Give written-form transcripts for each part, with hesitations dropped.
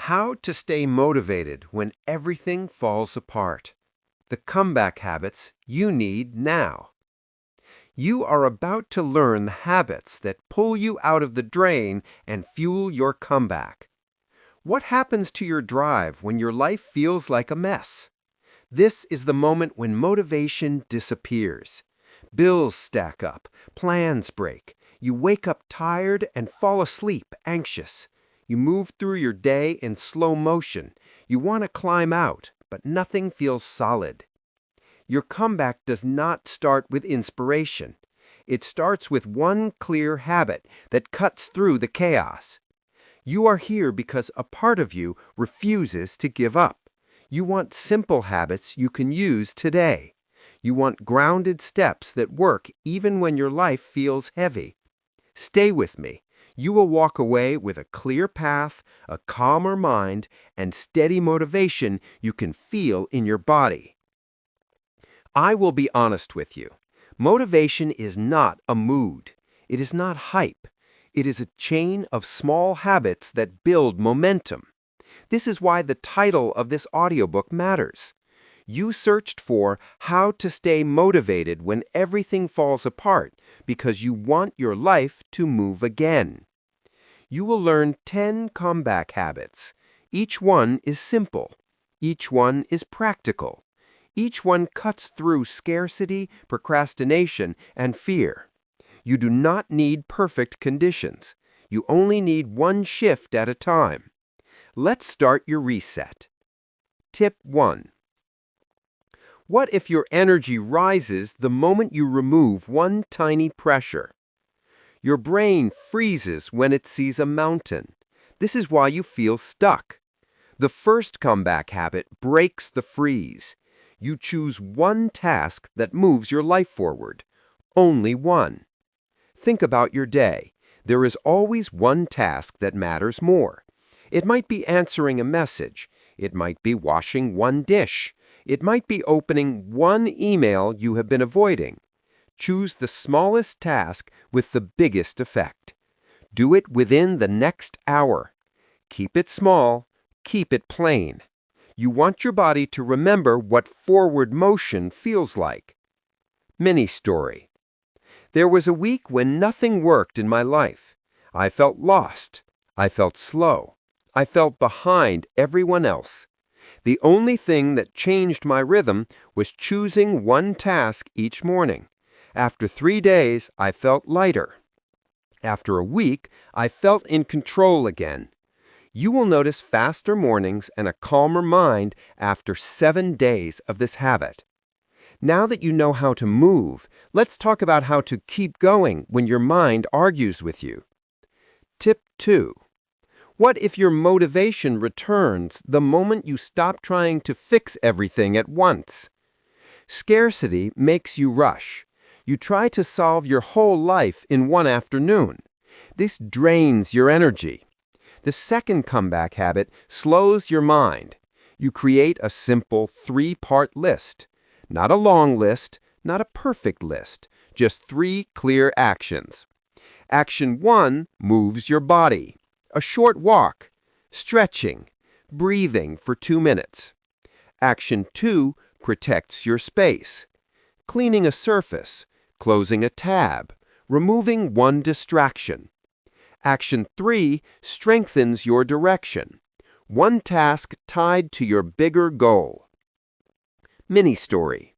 How to stay motivated when everything falls apart. The comeback habits you need now. You are about to learn the habits that pull you out of the drain and fuel your comeback. What happens to your drive when your life feels like a mess? This is the moment when motivation disappears. Bills stack up, plans break. You wake up tired and fall asleep anxious. You move through your day in slow motion. You want to climb out, but nothing feels solid. Your comeback does not start with inspiration. It starts with one clear habit that cuts through the chaos. You are here because a part of you refuses to give up. You want simple habits you can use today. You want grounded steps that work even when your life feels heavy. Stay with me. You will walk away with a clear path, a calmer mind, and steady motivation you can feel in your body. I will be honest with you. Motivation is not a mood. It is not hype. It is a chain of small habits that build momentum. This is why the title of this audiobook matters. You searched for how to stay motivated when everything falls apart because you want your life to move again. You will learn 10 comeback habits. Each one is simple. Each one is practical. Each one cuts through scarcity, procrastination, and fear. You do not need perfect conditions. You only need one shift at a time. Let's start your reset. Tip 1. What if your energy rises the moment you remove one tiny pressure? Your brain freezes when it sees a mountain. This is why you feel stuck. The first comeback habit breaks the freeze. You choose one task that moves your life forward. Only one. Think about your day. There is always one task that matters more. It might be answering a message. It might be washing one dish. It might be opening one email you have been avoiding. Choose the smallest task with the biggest effect. Do it within the next hour. Keep it small. Keep it plain. You want your body to remember what forward motion feels like. Mini story. There was a week when nothing worked in my life. I felt lost. I felt slow. I felt behind everyone else. The only thing that changed my rhythm was choosing one task each morning. After 3 days, I felt lighter. After a week, I felt in control again. You will notice faster mornings and a calmer mind after 7 days of this habit. Now that you know how to move, let's talk about how to keep going when your mind argues with you. Tip 2. What if your motivation returns the moment you stop trying to fix everything at once? Scarcity makes you rush. You try to solve your whole life in one afternoon. This drains your energy. The second comeback habit slows your mind. You create a simple 3-part list. Not a long list, not a perfect list, just 3 clear actions. Action 1 moves your body. A short walk, stretching, breathing for 2 minutes. Action 2 protects your space. Cleaning a surface, closing a tab, removing one distraction. Action 3 strengthens your direction. One task tied to your bigger goal. Mini story.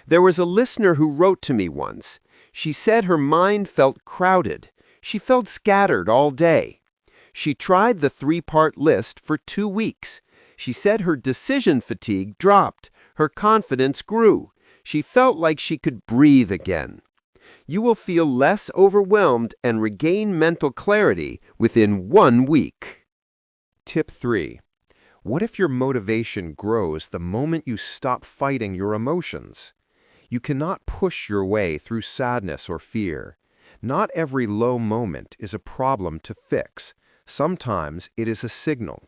There was a listener who wrote to me once. She said her mind felt crowded. She felt scattered all day. She tried the 3-part list for 2 weeks. She said her decision fatigue dropped. Her confidence grew. She felt like she could breathe again. You will feel less overwhelmed and regain mental clarity within 1 week. Tip 3. What if your motivation grows the moment you stop fighting your emotions? You cannot push your way through sadness or fear. Not every low moment is a problem to fix. Sometimes it is a signal.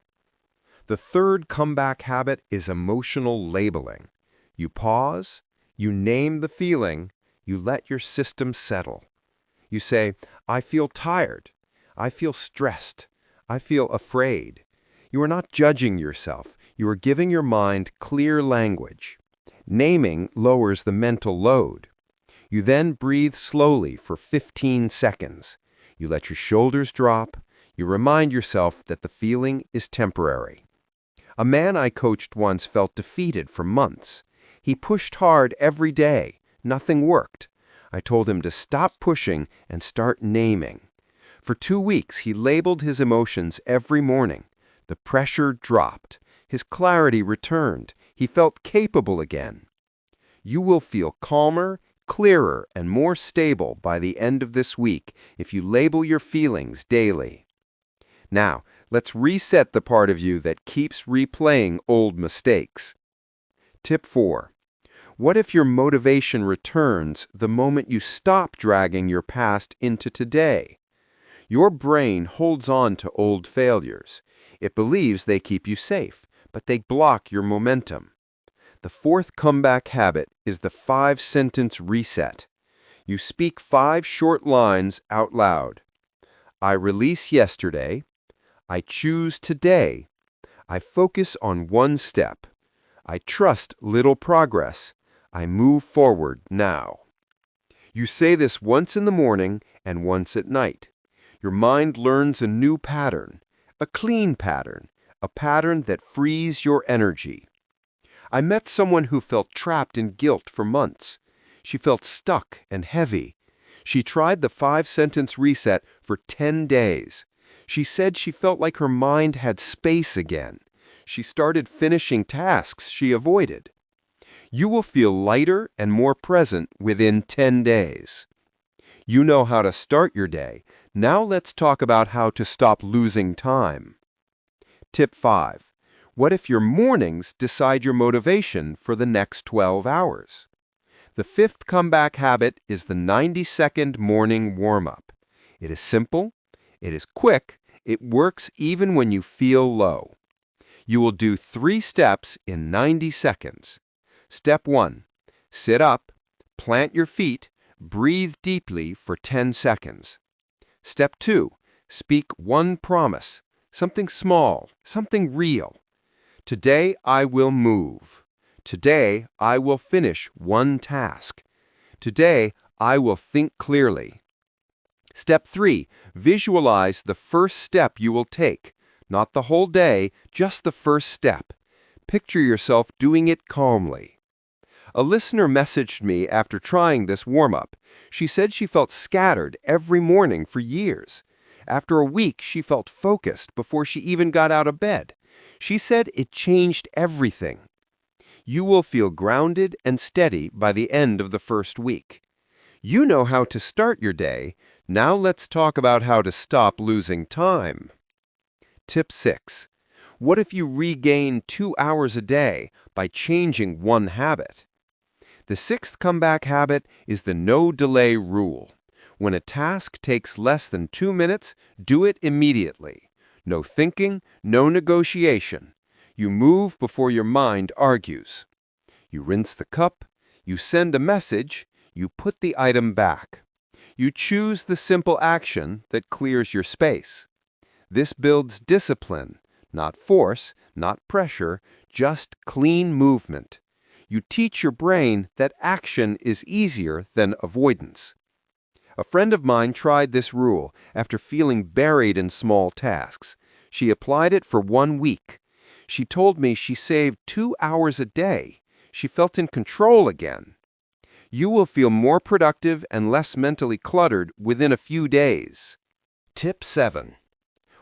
The third comeback habit is emotional labeling. You pause, you name the feeling, you let your system settle. You say, I feel tired, I feel stressed, I feel afraid. You are not judging yourself. You are giving your mind clear language. Naming lowers the mental load. You then breathe slowly for 15 seconds. You let your shoulders drop. You remind yourself that the feeling is temporary. A man I coached once felt defeated for months. He pushed hard every day. Nothing worked. I told him to stop pushing and start naming. For 2 weeks, he labeled his emotions every morning. The pressure dropped. His clarity returned. He felt capable again. You will feel calmer, clearer, and more stable by the end of this week if you label your feelings daily. Now, let's reset the part of you that keeps replaying old mistakes. Tip 4. What if your motivation returns the moment you stop dragging your past into today? Your brain holds on to old failures. It believes they keep you safe, but they block your momentum. The fourth comeback habit is the 5-sentence reset. You speak 5 short lines out loud. I release yesterday. I choose today. I focus on one step. I trust little progress. I move forward now. You say this once in the morning and once at night. Your mind learns a new pattern, a clean pattern, a pattern that frees your energy. I met someone who felt trapped in guilt for months. She felt stuck and heavy. She tried the 5-sentence reset for 10 days. She said she felt like her mind had space again. She started finishing tasks she avoided. You will feel lighter and more present within 10 days. You know how to start your day. Now let's talk about how to stop losing time. Tip 5. What if your mornings decide your motivation for the next 12 hours? The 5th comeback habit is the 90-second morning warm-up. It is simple, it is quick, it works even when you feel low. You will do 3 steps in 90 seconds. Step 1. Sit up, plant your feet, breathe deeply for 10 seconds. Step 2. Speak one promise, something small, something real. Today I will move. Today I will finish one task. Today I will think clearly. Step 3. Visualize the first step you will take. Not the whole day, just the first step. Picture yourself doing it calmly. A listener messaged me after trying this warm-up. She said she felt scattered every morning for years. After a week, she felt focused before she even got out of bed. She said it changed everything. You will feel grounded and steady by the end of the first week. You know how to start your day. Now let's talk about how to stop losing time. Tip 6. What if you regain 2 hours a day by changing one habit? The 6th comeback habit is the no-delay rule. When a task takes less than 2 minutes, do it immediately. No thinking, no negotiation. You move before your mind argues. You rinse the cup, you send a message, you put the item back. You choose the simple action that clears your space. This builds discipline, not force, not pressure, just clean movement. You teach your brain that action is easier than avoidance. A friend of mine tried this rule after feeling buried in small tasks. She applied it for 1 week. She told me she saved 2 hours a day. She felt in control again. You will feel more productive and less mentally cluttered within a few days. Tip 7.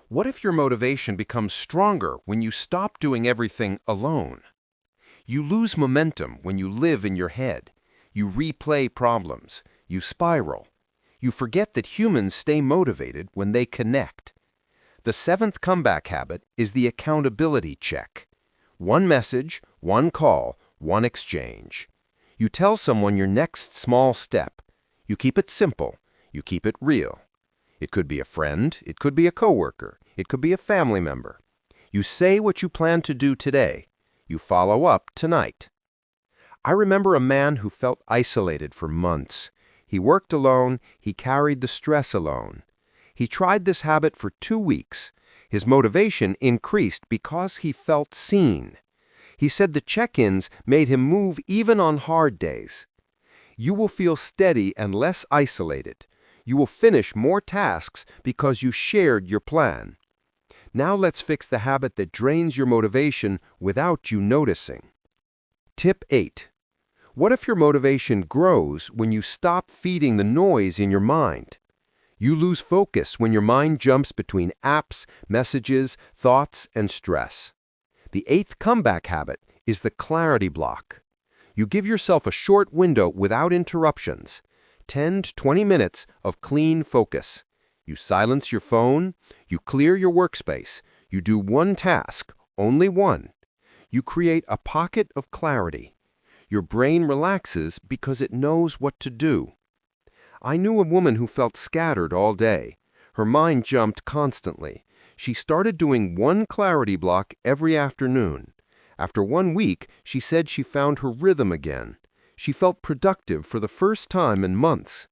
What if your motivation becomes stronger when you stop doing everything alone? You lose momentum when you live in your head. You replay problems. You spiral. You forget that humans stay motivated when they connect. The 7th comeback habit is the accountability check. One message, one call, one exchange. You tell someone your next small step. You keep it simple. You keep it real. It could be a friend. It could be a coworker. It could be a family member. You say what you plan to do today. You follow up tonight. I remember a man who felt isolated for months. He worked alone. He carried the stress alone. He tried this habit for 2 weeks. His motivation increased because he felt seen. He said the check-ins made him move even on hard days. You will feel steady and less isolated. You will finish more tasks because you shared your plan. Now let's fix the habit that drains your motivation without you noticing. Tip 8. What if your motivation grows when you stop feeding the noise in your mind? You lose focus when your mind jumps between apps, messages, thoughts, and stress. The 8th comeback habit is the clarity block. You give yourself a short window without interruptions, 10 to 20 minutes of clean focus. You silence your phone, you clear your workspace, you do one task, only one. You create a pocket of clarity. Your brain relaxes because it knows what to do. I knew a woman who felt scattered all day. Her mind jumped constantly. She started doing one clarity block every afternoon. After 1 week, she said she found her rhythm again. She felt productive for the first time in months.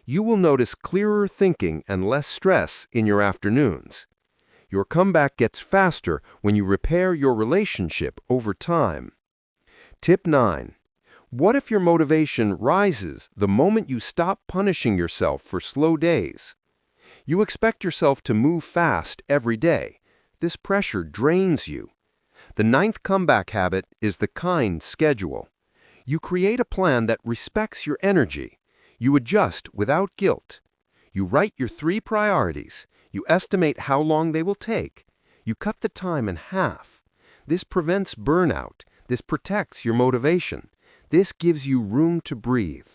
You will notice clearer thinking and less stress in your afternoons. Your comeback gets faster when you repair your relationship over time. Tip 9. What if your motivation rises the moment you stop punishing yourself for slow days? You expect yourself to move fast every day. This pressure drains you. The 9th comeback habit is the kind schedule. You create a plan that respects your energy. You adjust without guilt. You write your 3 priorities. You estimate how long they will take. You cut the time in half. This prevents burnout. This protects your motivation. This gives you room to breathe.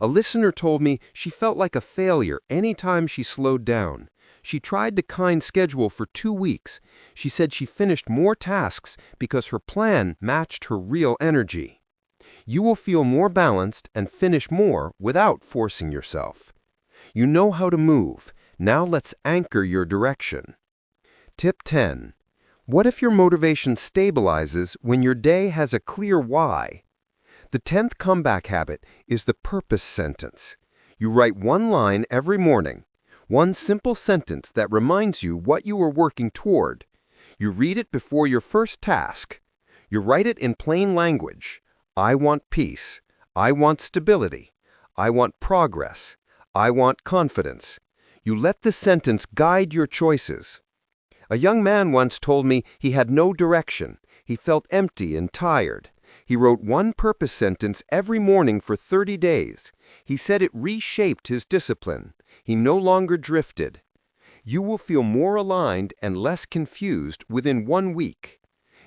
A listener told me she felt like a failure anytime she slowed down. She tried the kind schedule for 2 weeks. She said she finished more tasks because her plan matched her real energy. You will feel more balanced and finish more without forcing yourself. You know how to move. Now let's anchor your direction. Tip 10. What if your motivation stabilizes when your day has a clear why? The 10th comeback habit is the purpose sentence. You write one line every morning, one simple sentence that reminds you what you are working toward. You read it before your first task. You write it in plain language. I want peace. I want stability. I want progress. I want confidence. You let the sentence guide your choices. A young man once told me he had no direction. He felt empty and tired. He wrote one purpose sentence every morning for 30 days. He said it reshaped his discipline. He no longer drifted. You will feel more aligned and less confused within 1 week.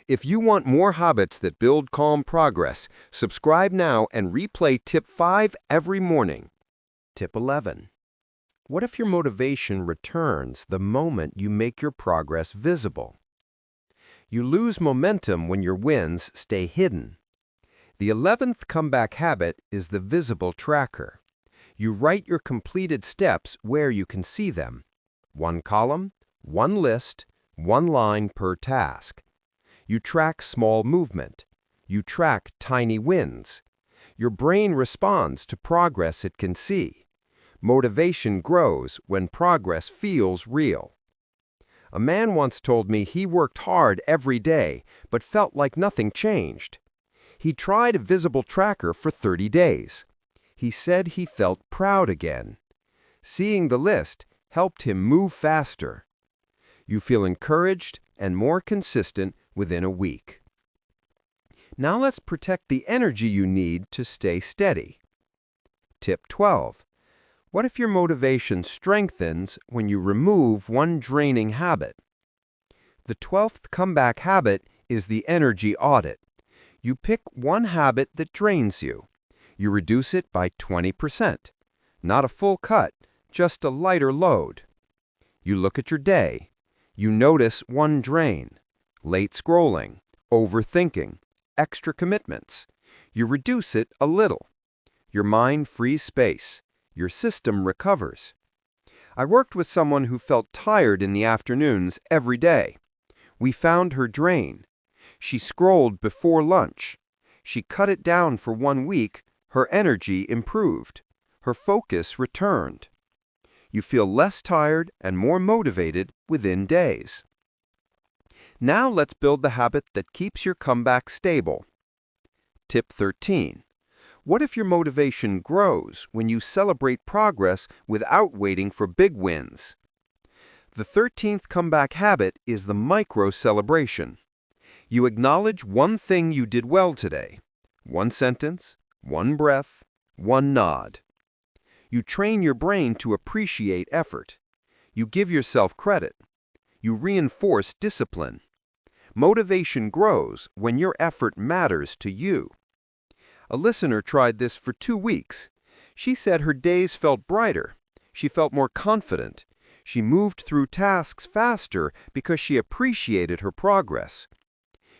If you want more habits that build calm progress, subscribe now and replay Tip 5 every morning. Tip 11. What if your motivation returns the moment you make your progress visible? You lose momentum when your wins stay hidden. The 11th comeback habit is the visible tracker. You write your completed steps where you can see them. 1 column, 1 list, 1 line per task. You track small movement. You track tiny wins. Your brain responds to progress it can see. Motivation grows when progress feels real. A man once told me he worked hard every day, but felt like nothing changed. He tried a visible tracker for 30 days. He said he felt proud again. Seeing the list helped him move faster. You feel encouraged and more consistent within a week. Now let's protect the energy you need to stay steady. Tip 12. What if your motivation strengthens when you remove one draining habit? The 12th comeback habit is the energy audit. You pick one habit that drains you. You reduce it by 20%. Not a full cut, just a lighter load. You look at your day. You notice one drain: late scrolling, overthinking, extra commitments. You reduce it a little. Your mind frees space. Your system recovers. I worked with someone who felt tired in the afternoons every day. We found her drain. She scrolled before lunch. She cut it down for 1 week. Her energy improved. Her focus returned. You feel less tired and more motivated within days. Now let's build the habit that keeps your comeback stable. Tip 13. What if your motivation grows when you celebrate progress without waiting for big wins? The 13th comeback habit is the micro-celebration. You acknowledge one thing you did well today. One sentence, one breath, one nod. You train your brain to appreciate effort. You give yourself credit. You reinforce discipline. Motivation grows when your effort matters to you. A listener tried this for 2 weeks. She said her days felt brighter. She felt more confident. She moved through tasks faster because she appreciated her progress.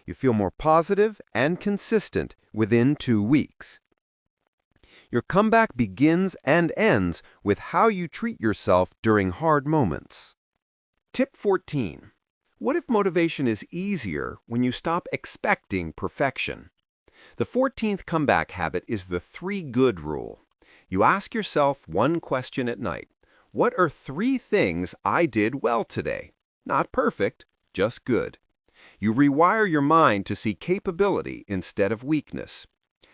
You feel more positive and consistent within 2 weeks. Your comeback begins and ends with how you treat yourself during hard moments. Tip 14. What if motivation is easier when you stop expecting perfection? The 14th comeback habit is the 3 good rule. You ask yourself one question at night. What are 3 things I did well today? Not perfect, just good. You rewire your mind to see capability instead of weakness.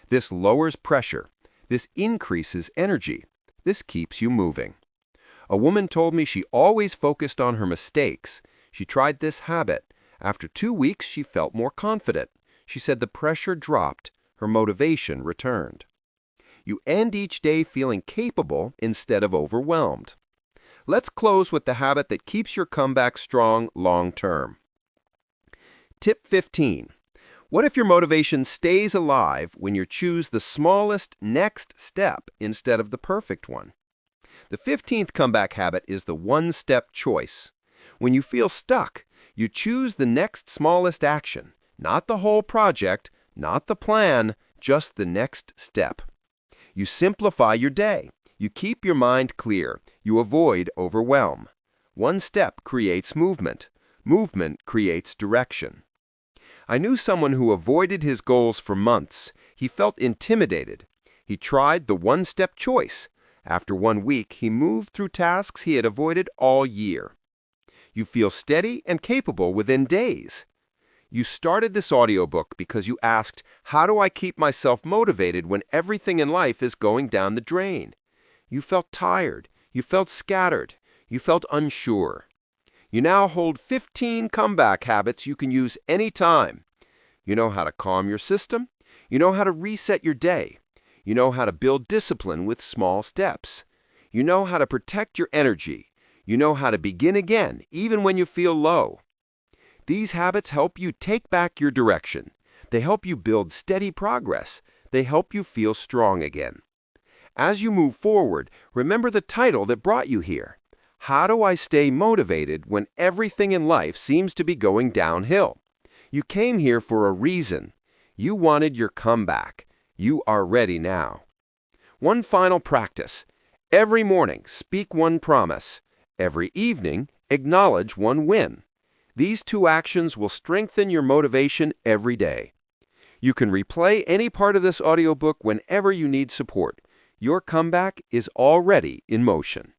This lowers pressure. This increases energy. This keeps you moving. A woman told me she always focused on her mistakes. She tried this habit. After 2 weeks, she felt more confident. She said the pressure dropped. Her motivation returned. You end each day feeling capable instead of overwhelmed. Let's close with the habit that keeps your comeback strong long-term. Tip 15. What if your motivation stays alive when you choose the smallest next step instead of the perfect one? The 15th comeback habit is the one-step choice. When you feel stuck, you choose the next smallest action, not the whole project, not the plan, just the next step. You simplify your day. You keep your mind clear. You avoid overwhelm. One step creates movement. Movement creates direction. I knew someone who avoided his goals for months. He felt intimidated. He tried the one-step choice. After 1 week, he moved through tasks he had avoided all year. You feel steady and capable within days. You started this audiobook because you asked, how do I keep myself motivated when everything in life is going down the drain? You felt tired. You felt scattered. You felt unsure. You now hold 15 comeback habits you can use anytime. You know how to calm your system. You know how to reset your day. You know how to build discipline with small steps. You know how to protect your energy. You know how to begin again, even when you feel low. These habits help you take back your direction. They help you build steady progress. They help you feel strong again. As you move forward, remember the title that brought you here. How do I stay motivated when everything in life seems to be going downhill? You came here for a reason. You wanted your comeback. You are ready now. One final practice. Every morning, speak one promise. Every evening, acknowledge one win. These 2 actions will strengthen your motivation every day. You can replay any part of this audiobook whenever you need support. Your comeback is already in motion.